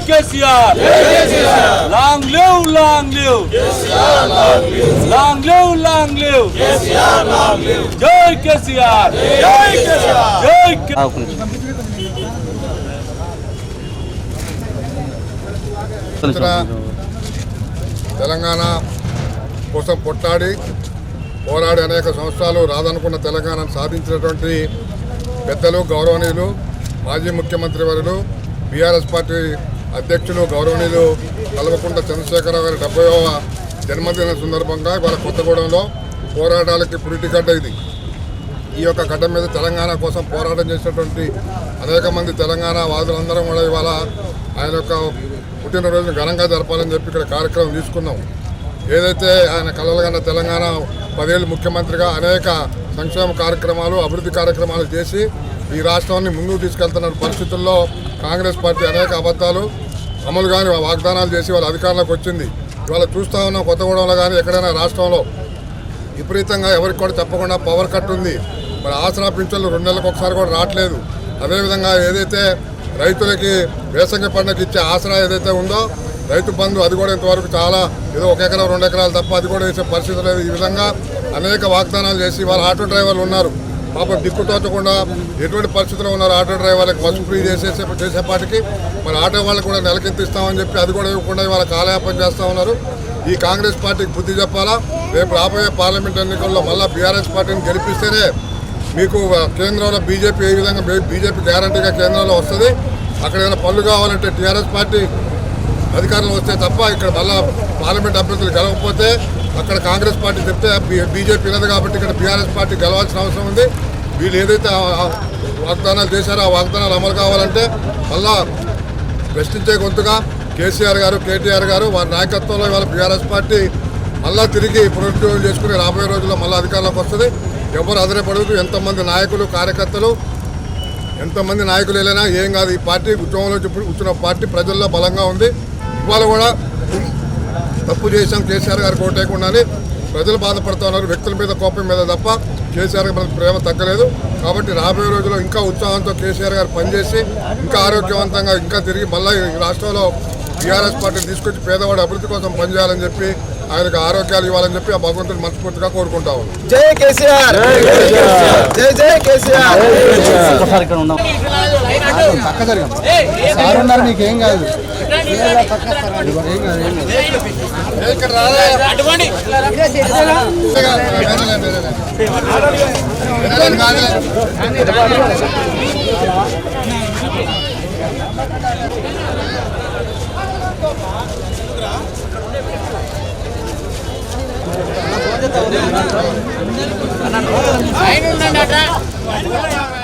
KCR long live KCR long live జై కేసీఆర్ తెలంగాణ కోసం పోరాడి అనేక సంవత్సరాలు రాదనుకున్న తెలంగాణను సాధించినటువంటి పెద్దలు గౌరవనీయులు మాజీ ముఖ్యమంత్రి వర్యులు బీఆర్ఎస్ పార్టీ అధ్యక్షులు గౌరవనీయులు కల్వకుంట్ల చంద్రశేఖరరావు గారి 70వ జన్మదిన సందర్భంగా ఇవాళ కొత్తగూడెంలో పోరాటాలకి పురిటిగడ్డ ఇది. ఈ యొక్క గడ్డ మీద తెలంగాణ కోసం పోరాటం చేసినటువంటి అనేక మంది తెలంగాణ వాదులందరం కూడా ఇవాళ ఆయన యొక్క పుట్టినరోజును ఘనంగా జరపాలని చెప్పి ఇక్కడ కార్యక్రమం తీసుకున్నాం. ఏదైతే ఆయన కలలుగన్న తెలంగాణ 10 ఏళ్ళు ముఖ్యమంత్రిగా అనేక సంక్షేమ కార్యక్రమాలు అభివృద్ధి కార్యక్రమాలు చేసి ఈ రాష్ట్రాన్ని ముందుకు తీసుకెళ్తున్న పరిస్థితుల్లో కాంగ్రెస్ పార్టీ అనేక అబద్ధాలు అమలు కానీ వాగ్దానాలు చేసి వాళ్ళ అధికారంలోకి వచ్చింది. ఇవాళ చూస్తూ ఉన్నాం కొత్తగూడెంలో కానీ ఎక్కడైనా రాష్ట్రంలో విపరీతంగా ఎవరికి కూడా చెప్పకుండా పవర్ కట్ ఉంది. మరి ఆసరా పింఛన్లు 2 నెలలకు ఒకసారి కూడా రావట్లేదు. అదేవిధంగా ఏదైతే రైతులకి వేసంగి పంటకు ఇచ్చే ఆసరా ఏదైతే ఉందో రైతు బంధు అది కూడా ఇంతవరకు చాలా ఏదో 1 ఎకరం 2 ఎకరాలు తప్ప అది కూడా వేసే పరిస్థితి లేదు. ఈ విధంగా అనేక వాగ్దానాలు చేసి వాళ్ళ ఆటో డ్రైవర్లు ఉన్నారు పాపం దిక్కుతోచకుండా ఎటువంటి పరిస్థితుల్లో ఉన్నారు. ఆటో డ్రైవర్లకు బస్సు ఫ్రీ చేసేపాటికి మరి ఆటో వాళ్ళకి కూడా నెలకెత్తిస్తామని చెప్పి అది కూడా ఇవ్వకుండా ఇవాళ కాలయాపన చేస్తూ ఉన్నారు. ఈ కాంగ్రెస్ పార్టీకి బుద్ధి చెప్పాలా. రేపు రాబోయే పార్లమెంట్ ఎన్నికల్లో మళ్ళీ బీఆర్ఎస్ పార్టీని గెలిపిస్తేనే మీకు కేంద్రంలో బీజేపీ ఏ విధంగా బీజేపీ గ్యారంటీగా కేంద్రంలో వస్తుంది. అక్కడ ఏదైనా పనులు కావాలంటే టీఆర్ఎస్ పార్టీ అధికారంలో వస్తే తప్ప ఇక్కడ మళ్ళా పార్లమెంట్ అభ్యర్థులు గెలవకపోతే అక్కడ కాంగ్రెస్ పార్టీ చెప్తే బీజేపీ లేదు కాబట్టి ఇక్కడ బీఆర్ఎస్ పార్టీ గెలవాల్సిన అవసరం ఉంది. వీళ్ళు ఏదైతే వాగ్దానాలు చేశారో ఆ వాగ్దానాలు అమలు కావాలంటే మళ్ళా ప్రశ్నించే గొంతుగా కేసీఆర్ గారు కేటీఆర్ గారు వారి నాయకత్వంలో ఇవాళ బీఆర్ఎస్ పార్టీ మళ్ళా తిరిగి పునరుజ్జీవం చేసుకుని రాబోయే రోజుల్లో మళ్ళీ అధికారంలోకి వస్తుంది. ఎవరు అదనపడదు. ఎంతమంది నాయకులు కార్యకర్తలు ఎంతమంది నాయకులు వెళ్ళినా ఏం కాదు. ఈ పార్టీ ఉద్యమంలో వచ్చిన పార్టీ ప్రజల్లో బలంగా ఉంది. ఇవాళ కూడా తప్పు చేశాం కేసీఆర్ గారికి ఓటేయకుండానే ప్రజలు బాధపడుతూ ఉన్నారు. వ్యక్తుల మీద కోపం మీద తప్ప కేసీఆర్ గారి ప్రేమ తగ్గలేదు. కాబట్టి రాబోయే రోజుల్లో ఇంకా ఉత్సాహంతో కేసీఆర్ గారు పనిచేసి ఇంకా ఆరోగ్యవంతంగా ఇంకా తిరిగి మళ్ళీ ఈ రాష్ట్రంలో టీఆర్ఎస్ పార్టీని తీసుకొచ్చి పేదవాడి అభివృద్ధి కోసం పనిచేయాలని చెప్పి ఆయనకు ఆరోగ్యాలు ఇవ్వాలని చెప్పి ఆ భగవంతుని మనస్ఫూర్తిగా కోరుకుంటా ఉన్నాం. జై కేసీఆర్, జై జై కేసీఆర్. నీకేం కాదు ఆయన